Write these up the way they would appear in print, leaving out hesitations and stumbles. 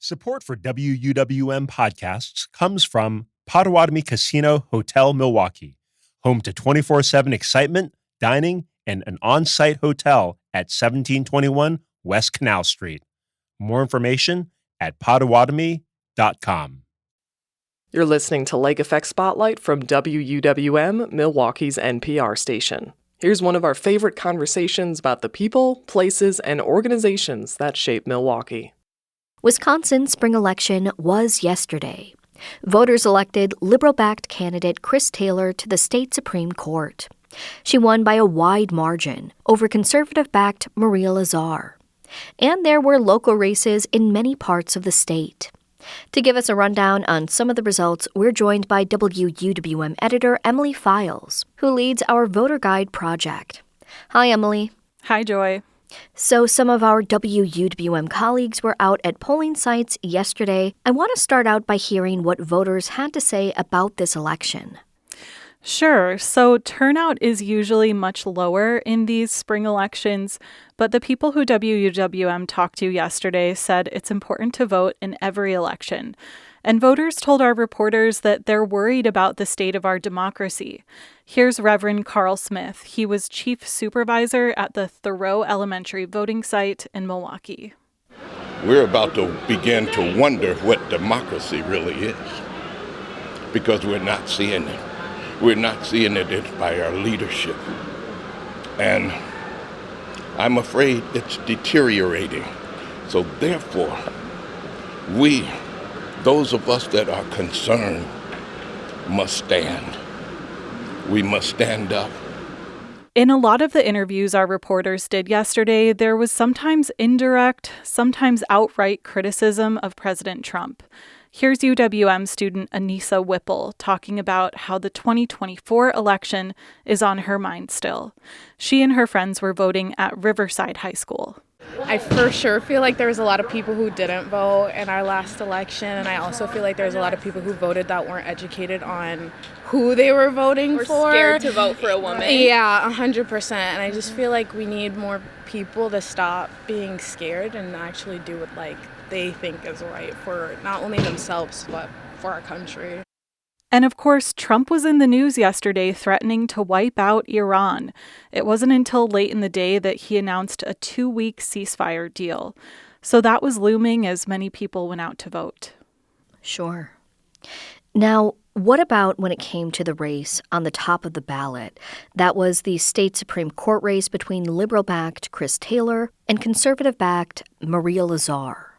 Support for WUWM podcasts comes from Potawatomi Casino Hotel Milwaukee, home to 24/7 excitement, dining, and an on-site hotel at 1721 West Canal Street. More information at potawatomi.com. You're listening to Lake Effect Spotlight from WUWM, Milwaukee's NPR station. Here's one of our favorite conversations about the people, places, and organizations that shape Milwaukee. Wisconsin's spring election was yesterday. Voters elected Liberal-backed candidate Chris Taylor to the state Supreme Court. She won by a wide margin over Conservative-backed Maria Lazar. And there were local races in many parts of the state. To give us a rundown on some of the results, we're joined by WUWM editor Emily Files, who leads our voter guide project. Hi, Emily. Hi, Joy. So some of our WUWM colleagues were out at polling sites yesterday. I want to start out by hearing what voters had to say about this election. Sure. So turnout is usually much lower in these spring elections, but the people who WUWM talked to yesterday said it's important to vote in every election. And voters told our reporters that they're worried about the state of our democracy. Here's Reverend Carl Smith. He was chief supervisor at the Thoreau Elementary voting site in Milwaukee. We're about to begin to wonder what democracy really is, because we're not seeing it. We're not seeing it by our leadership. And I'm afraid it's deteriorating. So therefore, those of us that are concerned, must stand. We must stand up. In a lot of the interviews our reporters did yesterday, there was sometimes indirect, sometimes outright criticism of President Trump. Here's UWM student Anissa Whipple talking about how the 2024 election is on her mind still. She and her friends were voting at Riverside High School. I for sure feel like there was a lot of people who didn't vote in our last election, and I also feel like there's a lot of people who voted that weren't educated on who they were voting for. Scared to vote for a woman. Yeah, 100%. And I just feel like we need more people to stop being scared and actually do what they think is right for not only themselves but for our country. And of course, Trump was in the news yesterday threatening to wipe out Iran. It wasn't until late in the day that he announced a 2-week ceasefire deal. So that was looming as many people went out to vote. Sure. Now, what about when it came to the race on the top of the ballot? That was the state Supreme Court race between Liberal-backed Chris Taylor and Conservative-backed Maria Lazar.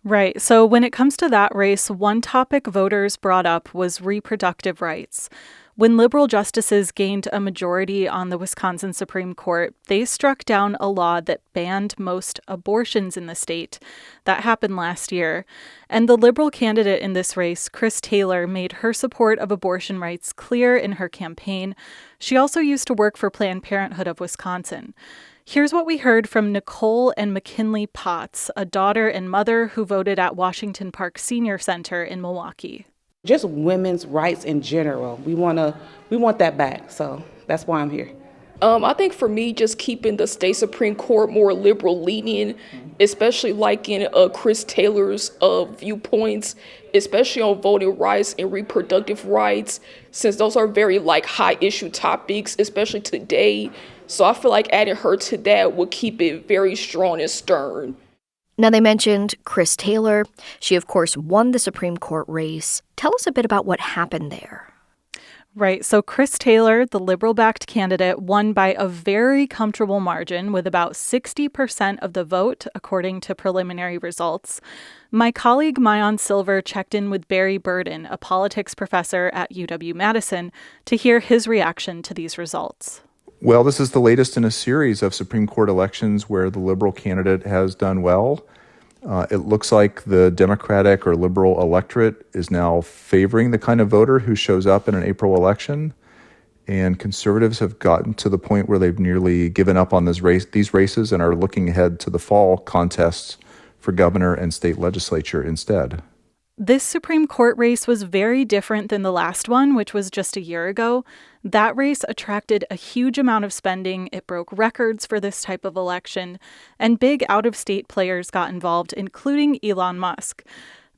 Right. So when it comes to that race, one topic voters brought up was reproductive rights. When liberal justices gained a majority on the Wisconsin Supreme Court, they struck down a law that banned most abortions in the state. That happened last year. And the liberal candidate in this race, Chris Taylor, made her support of abortion rights clear in her campaign. She also used to work for Planned Parenthood of Wisconsin. Here's what we heard from Nicole and McKinley Potts, a daughter and mother who voted at Washington Park Senior Center in Milwaukee. Just women's rights in general. We want that back. So that's why I'm here. I think for me, just keeping the state Supreme Court more liberal leaning, especially liking Chris Taylor's viewpoints, especially on voting rights and reproductive rights, since those are very high issue topics, especially today. So I feel like adding her to that would keep it very strong and stern. Now, they mentioned Chris Taylor. She, of course, won the Supreme Court race. Tell us a bit about what happened there. Right. So Chris Taylor, the liberal-backed candidate, won by a very comfortable margin with about 60% of the vote, according to preliminary results. My colleague Mayan Silver checked in with Barry Burden, a politics professor at UW-Madison, to hear his reaction to these results. Well, this is the latest in a series of Supreme Court elections where the liberal candidate has done well. It looks like the Democratic or liberal electorate is now favoring the kind of voter who shows up in an April election. And conservatives have gotten to the point where they've nearly given up on these races and are looking ahead to the fall contests for governor and state legislature instead. This Supreme Court race was very different than the last one, which was just a year ago. That race attracted a huge amount of spending. It broke records for this type of election, and big out-of-state players got involved, including Elon Musk.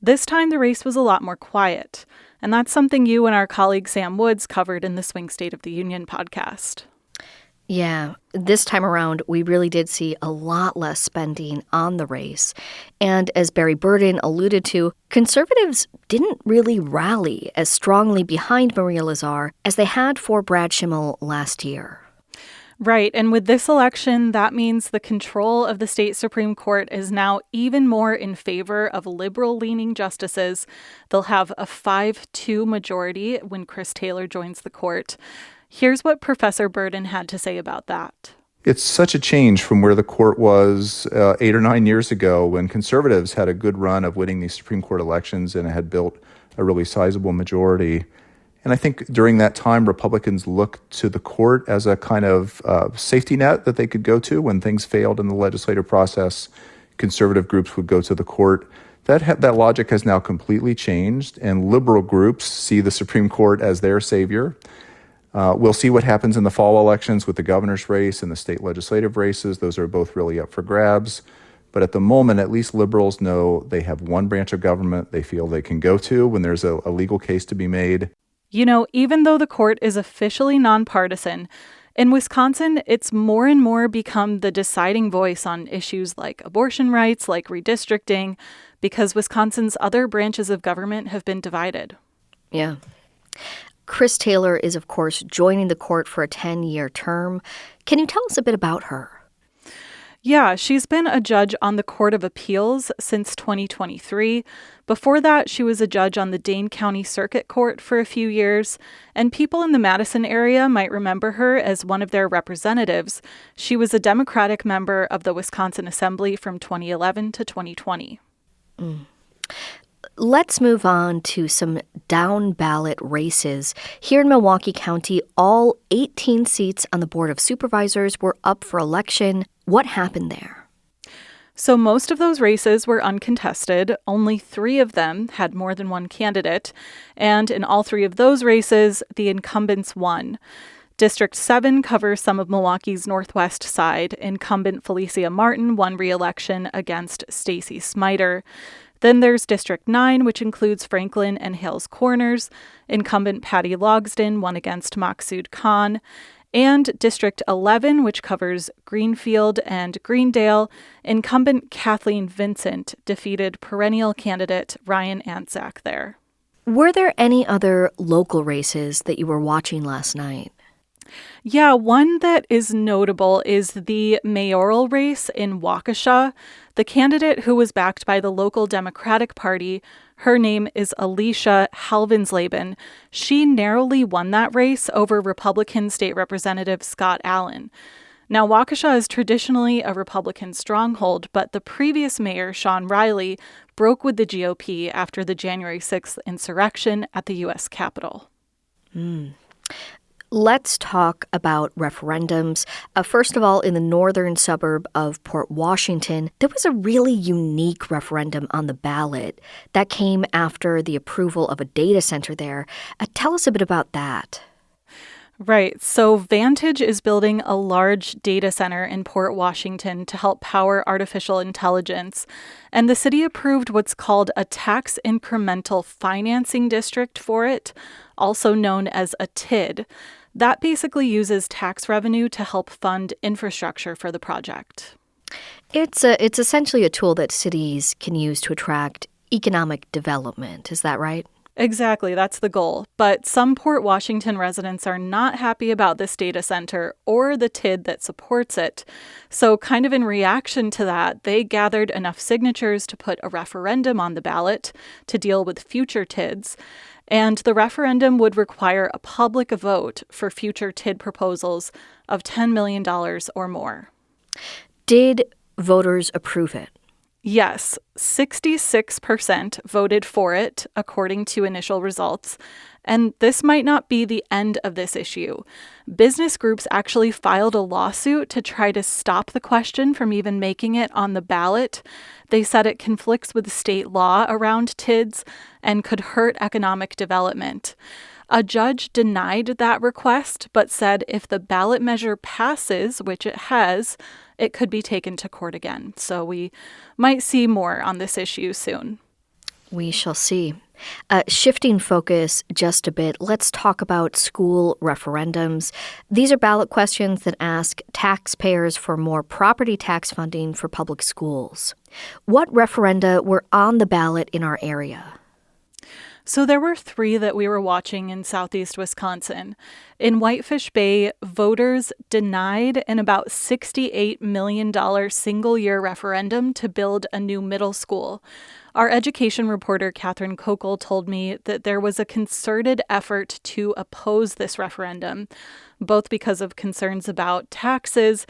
This time, the race was a lot more quiet, and that's something you and our colleague Sam Woods covered in the Swing State of the Union podcast. Yeah, this time around, we really did see a lot less spending on the race. And as Barry Burden alluded to, conservatives didn't really rally as strongly behind Maria Lazar as they had for Brad Schimmel last year. Right, and with this election, that means the control of the state Supreme Court is now even more in favor of liberal-leaning justices. They'll have a 5-2 majority when Chris Taylor joins the court. Here's what Professor Burden had to say about that. It's such a change from where the court was 8 or 9 years ago when conservatives had a good run of winning these Supreme Court elections and had built a really sizable majority. And I think during that time, Republicans looked to the court as a kind of safety net that they could go to when things failed in the legislative process. Conservative groups would go to the court. That logic has now completely changed, and liberal groups see the Supreme Court as their savior. We'll see what happens in the fall elections with the governor's race and the state legislative races. Those are both really up for grabs. But at the moment, at least liberals know they have one branch of government they feel they can go to when there's a legal case to be made. You know, even though the court is officially nonpartisan, in Wisconsin, it's more and more become the deciding voice on issues like abortion rights, like redistricting, because Wisconsin's other branches of government have been divided. Yeah. Chris Taylor is, of course, joining the court for a 10-year term. Can you tell us a bit about her? Yeah, she's been a judge on the Court of Appeals since 2023. Before that, she was a judge on the Dane County Circuit Court for a few years, and people in the Madison area might remember her as one of their representatives. She was a Democratic member of the Wisconsin Assembly from 2011 to 2020. Let's move on to some down-ballot races. Here in Milwaukee County, all 18 seats on the Board of Supervisors were up for election. What happened there? So most of those races were uncontested. Only 3 of them had more than one candidate. And in all 3 of those races, the incumbents won. District 7 covers some of Milwaukee's northwest side. Incumbent Felicia Martin won re-election against Stacy Smiter. Then there's District 9, which includes Franklin and Hales Corners. Incumbent Patty Logsdon won against Maksud Khan. And District 11, which covers Greenfield and Greendale. Incumbent Kathleen Vincent defeated perennial candidate Ryan Anzac there. Were there any other local races that you were watching last night? Yeah, one that is notable is the mayoral race in Waukesha. The candidate who was backed by the local Democratic Party, her name is Alicia Halvensleben. She narrowly won that race over Republican State Representative Scott Allen. Now, Waukesha is traditionally a Republican stronghold, but the previous mayor, Sean Riley, broke with the GOP after the January 6th insurrection at the U.S. Capitol. Let's talk about referendums. First of all, in the northern suburb of Port Washington, there was a really unique referendum on the ballot that came after the approval of a data center there. Tell us a bit about that. Right. So Vantage is building a large data center in Port Washington to help power artificial intelligence. And the city approved what's called a tax incremental financing district for it, also known as a TID. That basically uses tax revenue to help fund infrastructure for the project. It's essentially a tool that cities can use to attract economic development. Is that right? Exactly, that's the goal. But some Port Washington residents are not happy about this data center or the TID that supports it. So kind of in reaction to that, they gathered enough signatures to put a referendum on the ballot to deal with future TIDs. And the referendum would require a public vote for future TID proposals of $10 million or more. Did voters approve it? Yes, 66% voted for it, according to initial results. And this might not be the end of this issue. Business groups actually filed a lawsuit to try to stop the question from even making it on the ballot. They said it conflicts with state law around TIDs and could hurt economic development. A judge denied that request, but said if the ballot measure passes, which it has, it could be taken to court again. So we might see more on this issue soon. We shall see. Shifting focus just a bit, let's talk about school referendums. These are ballot questions that ask taxpayers for more property tax funding for public schools. What referenda were on the ballot in our area? So there were 3 that we were watching in southeast Wisconsin. In Whitefish Bay, voters denied an about $68 million single-year referendum to build a new middle school. Our education reporter, Catherine Kokel, told me that there was a concerted effort to oppose this referendum, both because of concerns about taxes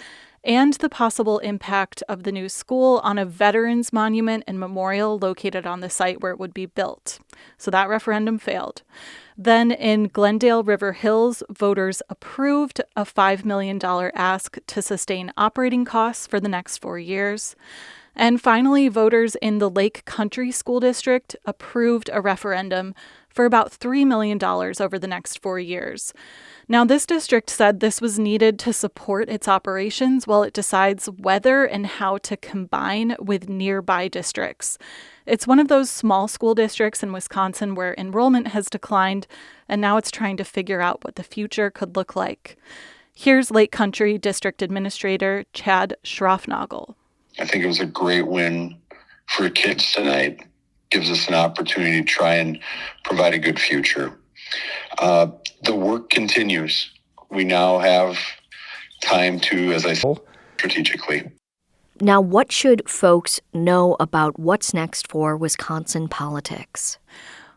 and the possible impact of the new school on a veterans monument and memorial located on the site where it would be built. So that referendum failed. Then in Glendale River Hills, voters approved a $5 million ask to sustain operating costs for the next 4 years. And finally, voters in the Lake Country School District approved a referendum for about $3 million over the next 4 years. Now, this district said this was needed to support its operations while it decides whether and how to combine with nearby districts. It's one of those small school districts in Wisconsin where enrollment has declined, and now it's trying to figure out what the future could look like. Here's Lake Country District Administrator Chad Schroffnagel. I think it was a great win for kids tonight. Gives us an opportunity to try and provide a good future. The work continues. We now have time to, as I said, strategically. Now, what should folks know about what's next for Wisconsin politics?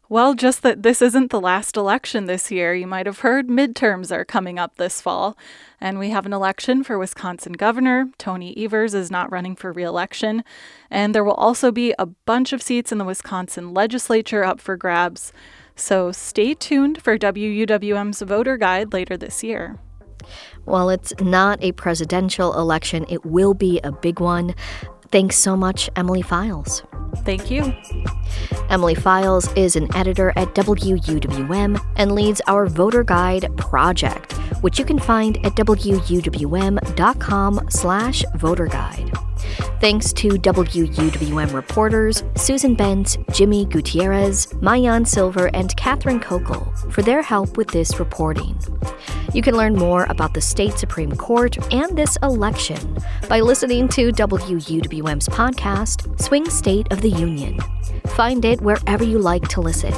Well, just that this isn't the last election this year. You might have heard midterms are coming up this fall. And we have an election for Wisconsin governor. Tony Evers is not running for re-election. And there will also be a bunch of seats in the Wisconsin legislature up for grabs. So stay tuned for WUWM's voter guide later this year. While it's not a presidential election, it will be a big one. Thanks so much, Emily Files. Thank you. Emily Files is an editor at WUWM and leads our voter guide project, which you can find at wuwm.com/voterguide. Thanks to WUWM reporters Susan Bent, Jimmy Gutierrez, Mayan Silver, and Catherine Kokel for their help with this reporting. You can learn more about the state Supreme Court and this election by listening to WUWM's podcast, Swing State of the Union. Find it wherever you like to listen.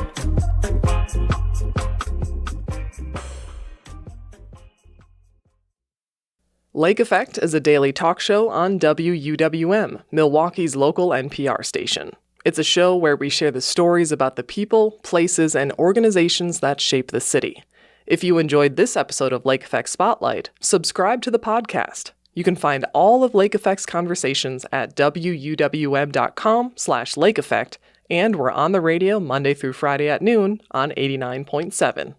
Lake Effect is a daily talk show on WUWM, Milwaukee's local NPR station. It's a show where we share the stories about the people, places, and organizations that shape the city. If you enjoyed this episode of Lake Effect Spotlight, subscribe to the podcast. You can find all of Lake Effect's conversations at wuwm.com/lakeeffect, and we're on the radio Monday through Friday at noon on 89.7.